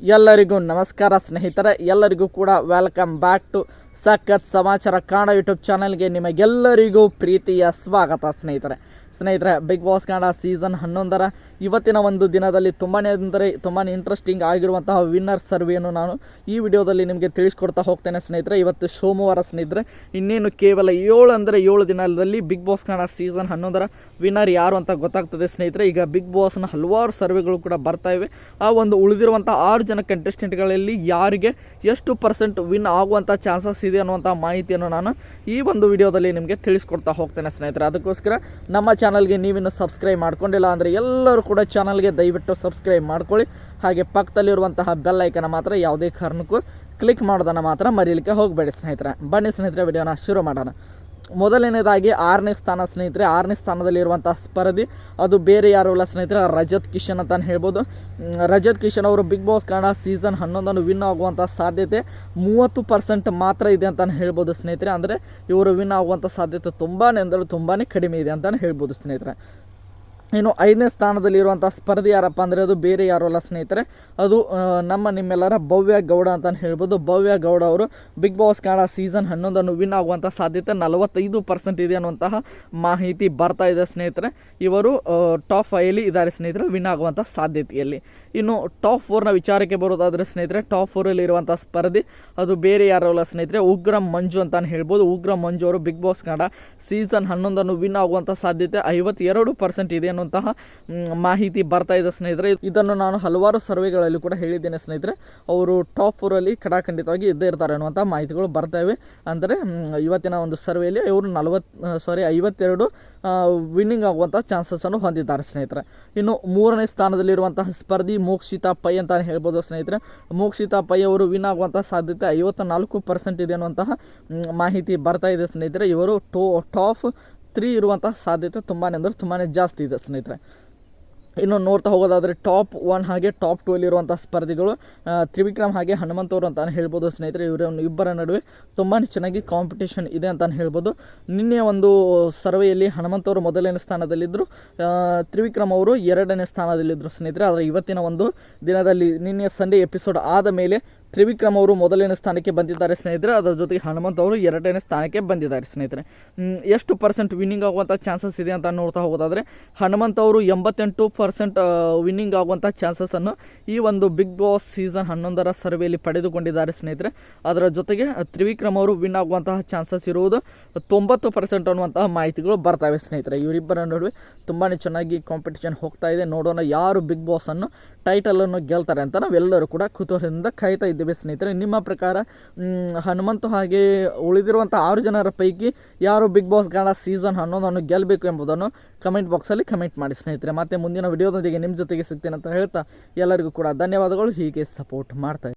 ಎಲ್ಲರಿಗೂ ನಮಸ್ಕಾರ ಸ್ನೇಹಿತರೆ, ಎಲ್ಲರಿಗೂ ಕೂಡ ವೆಲ್ಕಮ್ ಬ್ಯಾಕ್ ಟು ಸಖತ್ ಸಮಾಚಾರ ಕನ್ನಡ ಯೂಟ್ಯೂಬ್ ಚಾನಲ್ಗೆ ನಿಮಗೆಲ್ಲರಿಗೂ ಪ್ರೀತಿಯ ಸ್ವಾಗತ ಸ್ನೇಹಿತರೆ. ಬಿಗ್ ಬಾಸ್ ಕನ್ನಡ ಸೀಸನ್ 11ರ ಇವತ್ತಿನ ಒಂದು ದಿನದಲ್ಲಿ ತುಂಬಾ ಇಂಟ್ರೆಸ್ಟಿಂಗ್ ಆಗಿರುವಂತಹ ವಿನ್ನರ್ ಸರ್ವೆಯನ್ನು ನಾನು ಈ ವಿಡಿಯೋದಲ್ಲಿ ನಿಮಗೆ ತಿಳಿಸ್ಕೊಡ್ತಾ ಹೋಗ್ತೇನೆ ಸ್ನೇಹಿತರೆ. ಇವತ್ತು ಸೋಮವಾರ ಸ್ನೇಹಿತರೆ, ಇನ್ನೇನು ಕೇವಲ 7 ದಿನದಲ್ಲಿ ಬಿಗ್ ಬಾಸ್ ಕನ್ನಡ ಸೀಸನ್ 11ರ ವಿನ್ನರ್ ಯಾರು ಅಂತ ಗೊತ್ತಾಗ್ತದೆ ಸ್ನೇಹಿತರೆ. ಈಗ ಬಿಗ್ ಬಾಸ್ನ ಹಲವಾರು ಸರ್ವೆಗಳು ಕೂಡ ಬರ್ತಾ ಇವೆ. ಆ ಒಂದು ಉಳಿದಿರುವಂಥ 6 ಜನ ಕಂಟೆಸ್ಟೆಂಟ್ಗಳಲ್ಲಿ ಯಾರಿಗೆ ಎಷ್ಟು % ವಿನ್ ಆಗುವಂಥ ಚಾನ್ಸಸ್ ಇದೆ ಅನ್ನುವಂಥ ಮಾಹಿತಿಯನ್ನು ನಾನು ಈ ಒಂದು ವಿಡಿಯೋದಲ್ಲಿ ನಿಮಗೆ ತಿಳಿಸ್ಕೊಡ್ತಾ ಹೋಗ್ತೇನೆ ಸ್ನೇಹಿತರೆ. ಅದಕ್ಕೋಸ್ಕರ ನಮ್ಮ ಚಾನಲ್ಗೆ ನೀವಿನ್ನು ಸಬ್ಸ್ಕ್ರೈಬ್ ಮಾಡ್ಕೊಂಡಿಲ್ಲ ಅಂದರೆ ಎಲ್ಲರೂ ಕೂಡ ಚಾನಲ್ಗೆ ದಯವಿಟ್ಟು ಸಬ್ಸ್ಕ್ರೈಬ್ ಮಾಡ್ಕೊಳ್ಳಿ. ಹಾಗೆ ಪಕ್ಕದಲ್ಲಿರುವಂತಹ ಬೆಲ್ ಐಕನ್ ಮಾತ್ರ ಯಾವುದೇ ಕಾರಣಕ್ಕೂ ಕ್ಲಿಕ್ ಮಾಡೋದನ್ನು ಮಾತ್ರ ಮರೀಲಿಕ್ಕೆ ಹೋಗಬೇಡಿ ಸ್ನೇಹಿತರೆ. ಬನ್ನಿ ಸ್ನೇಹಿತರೆ, ವಿಡಿಯೋನ ಶುರು ಮಾಡೋಣ. ಮೊದಲನೇದಾಗಿ 6ನೇ ಸ್ಥಾನ ಸ್ನೇಹಿತರೆ. 6ನೇ ಸ್ಥಾನದಲ್ಲಿರುವಂಥ ಸ್ಪರ್ಧಿ ಅದು ಬೇರೆ ಯಾರು ಇಲ್ಲ ಸ್ನೇಹಿತರೆ, ರಜತ್ ಕಿಶನ್ ಅಂತ ಹೇಳ್ಬೋದು. ರಜತ್ ಕಿಶನ್ ಅವರು Bigg boss Kannada season 11 win ಆಗುವಂಥ ಸಾಧ್ಯತೆ 30% ಮಾತ್ರ ಇದೆ ಅಂತ ಹೇಳ್ಬೋದು ಸ್ನೇಹಿತರೆ. ಅಂದರೆ ಇವರು ವಿನ್ ಆಗುವಂಥ ಸಾಧ್ಯತೆ ತುಂಬಾ ಕಡಿಮೆ ಇದೆ ಅಂತ ಹೇಳ್ಬೋದು ಸ್ನೇಹಿತರೆ. ಇನ್ನು 5ನೇ ಸ್ಥಾನದಲ್ಲಿರುವಂಥ ಸ್ಪರ್ಧಿ ಯಾರಪ್ಪ ಅಂದರೆ ಅದು ಬೇರೆ ಯಾರು ಅಲ್ಲ ಸ್ನೇಹಿತರೆ, ಅದು ನಿಮ್ಮೆಲ್ಲರ ಭವ್ಯ ಗೌಡ ಅಂತ ಹೇಳ್ಬೋದು. ಭವ್ಯ ಗೌಡ ಅವರು Bigg boss Kannada season 11 win ಆಗುವಂಥ ಸಾಧ್ಯತೆ 45% ಇದೆ ಅನ್ನುವಂತಹ ಮಾಹಿತಿ ಬರ್ತಾ ಇದೆ ಸ್ನೇಹಿತರೆ. ಇವರು ಟಾಪ್ 5 ಇದ್ದಾರೆ ಸ್ನೇಹಿತರೆ ವಿನ್ ಆಗುವಂಥ ಸಾಧ್ಯತೆಯಲ್ಲಿ. ಇನ್ನು ಟಾಪ್ 4ನ ವಿಚಾರಕ್ಕೆ ಬರೋದಾದರೆ ಸ್ನೇಹಿತರೆ, ಟಾಪ್ 4ಅಲ್ಲಿ ಇರುವಂಥ ಸ್ಪರ್ಧಿ ಅದು ಬೇರೆ ಯಾರು ಅಲ್ಲ ಸ್ನೇಹಿತರೆ, ಉಗ್ರಂ ಮಂಜು ಅಂತ ಹೇಳ್ಬೋದು. ಉಗ್ರಂ ಮಂಜು ಅವರು Bigg boss Kannada season 11 win ಆಗುವಂಥ ಸಾಧ್ಯತೆ 52% ಇದೆ ಅನ್ನುವಂತಹ ಮಾಹಿತಿ ಬರ್ತಾ ಇದೆ ಸ್ನೇಹಿತರೆ. ಇದನ್ನು ನಾನು ಹಲವಾರು ಸರ್ವೆಗಳಲ್ಲಿ ಕೂಡ ಹೇಳಿದ್ದೇನೆ ಸ್ನೇಹಿತರೆ. ಅವರು ಟಾಪ್ 4ಅಲ್ಲಿ ಖಂಡಿತವಾಗಿ ಇದ್ದೇ ಇರ್ತಾರೆ ಅನ್ನುವಂಥ ಮಾಹಿತಿಗಳು ಬರ್ತಾ ಇವೆ. ಅಂದರೆ ಇವತ್ತಿನ ಒಂದು ಸರ್ವೆಯಲ್ಲಿ ಇವರು 52 ವಿನ್ನಿಂಗ್ ಆಗುವಂಥ ಚಾನ್ಸಸ್ಸನ್ನು ಹೊಂದಿದ್ದಾರೆ ಸ್ನೇಹಿತರೆ. ಇನ್ನು 3ನೇ ಸ್ಥಾನದಲ್ಲಿರುವಂತಹ ಸ್ಪರ್ಧಿ ಮೋಕ್ಷಿತಾ ಪೈ ಅಂತ ಹೇಳ್ಬೋದು ಸ್ನೇಹಿತರೆ. ಮೋಕ್ಷಿತಾ ಪೈ ಅವರು ವಿನ್ ಆಗುವಂಥ ಸಾಧ್ಯತೆ 54% ಇದೆ ಅನ್ನುವಂತಹ ಮಾಹಿತಿ ಬರ್ತಾ ಇದೆ ಸ್ನೇಹಿತರೆ. ಇವರು ಟಾಪ್ 3 ಇರುವಂತಹ ಸಾಧ್ಯತೆ ತುಂಬಾ ಜಾಸ್ತಿ ಇದೆ ಸ್ನೇಹಿತರೆ. ಇನ್ನು ನೋಡ್ತಾ ಹೋಗೋದಾದರೆ ಟಾಪ್ 1 ಹಾಗೆ ಟಾಪ್ 2 ಅಲ್ಲಿರುವಂಥ ಸ್ಪರ್ಧಿಗಳು ತ್ರಿವಿಕ್ರಮ್ ಹಾಗೆ ಹನುಮಂತವರು ಅಂತ ಹೇಳ್ಬೋದು ಸ್ನೇಹಿತರೆ. ಇಬ್ಬರ ನಡುವೆ ತುಂಬಾ ಚೆನ್ನಾಗಿ ಕಾಂಪಿಟೇಷನ್ ಇದೆ ಅಂತ ಹೇಳ್ಬೋದು. ನಿನ್ನೆ ಒಂದು ಸರ್ವೆಯಲ್ಲಿ ಹನುಮಂತವರು ಮೊದಲನೇ ಸ್ಥಾನದಲ್ಲಿದ್ದರು, ತ್ರಿವಿಕ್ರಮ್ ಅವರು 2ನೇ ಸ್ಥಾನದಲ್ಲಿದ್ದರು ಸ್ನೇಹಿತರೆ. ಆದರೆ ಇವತ್ತಿನ ಒಂದು ದಿನದಲ್ಲಿ ನಿನ್ನೆ ಸಂಡೇ ಎಪಿಸೋಡ್ ಆದ ಮೇಲೆ ತ್ರಿವಿಕ್ರಮ್ ಅವರು ಮೊದಲನೇ ಸ್ಥಾನಕ್ಕೆ ಬಂದಿದ್ದಾರೆ ಸ್ನೇಹಿತರೆ. ಅದರ ಜೊತೆಗೆ ಹನುಮಂತ್ ಅವರು 2ನೇ ಸ್ಥಾನಕ್ಕೆ ಬಂದಿದ್ದಾರೆ ಸ್ನೇಹಿತರೆ. ಎಷ್ಟು % ವಿನ್ನಿಂಗ್ ಆಗುವಂಥ ಚಾನ್ಸಸ್ ಇದೆ ಅಂತ ನೋಡ್ತಾ ಹೋಗೋದಾದರೆ ಹನುಮಂತ್ ಅವರು 88% ವಿನ್ನಿಂಗ್ ಆಗುವಂಥ ಚಾನ್ಸಸ್ಸನ್ನು ಈ ಒಂದು ಬಿಗ್ ಬಾಸ್ ಸೀಸನ್ 11ರ ಸರ್ವೆಯಲ್ಲಿ ಪಡೆದುಕೊಂಡಿದ್ದಾರೆ ಸ್ನೇಹಿತರೆ. ಅದರ ಜೊತೆಗೆ ತ್ರಿವಿಕ್ರಮ್ ಅವರು ವಿನ್ ಆಗುವಂತಹ ಚಾನ್ಸಸ್ ಇರುವುದು 90% ಅನ್ನುವಂತಹ ಮಾಹಿತಿಗಳು ಬರ್ತಾವೆ ಸ್ನೇಹಿತರೆ. ಇವರಿಬ್ಬರ ನಡುವೆ ತುಂಬಾ ಚೆನ್ನಾಗಿ ಕಾಂಪಿಟೇಷನ್ ಹೋಗ್ತಾ ಇದೆ. ನೋಡೋಣ ಯಾರು ಬಿಗ್ ಬಾಸನ್ನು ಟೈಟಲನ್ನು ಗೆಲ್ತಾರೆ ಅಂತ ನಾವೆಲ್ಲರೂ ಕೂಡ ಕುತೂಹಲದಿಂದ ಕಾಯ್ತಾ ಇದ್ದೇವೆ ಸ್ನೇಹಿತರೆ. ನಿಮ್ಮ ಪ್ರಕಾರ ಹನುಮಂತು ಹಾಗೆ ಉಳಿದಿರುವಂಥ 6 ಜನರ ಪೈಕಿ ಯಾರು ಬಿಗ್ ಬಾಸ್ ಕನ್ನಡ ಸೀಸನ್ 11 ಗೆಲ್ಲಬೇಕು ಎಂಬುದನ್ನು ಕಮೆಂಟ್ ಬಾಕ್ಸಲ್ಲಿ ಕಮೆಂಟ್ ಮಾಡಿ ಸ್ನೇಹಿತರೆ. ಮತ್ತೆ ಮುಂದಿನ ವಿಡಿಯೋದೊಂದಿಗೆ ನಿಮ್ಮ ಜೊತೆಗೆ ಸಿಗ್ತೇನೆ ಅಂತ ಹೇಳ್ತಾ ಎಲ್ಲರಿಗೂ ಕೂಡ ಧನ್ಯವಾದಗಳು. ಹೀಗೆ ಸಪೋರ್ಟ್ ಮಾಡ್ತಾ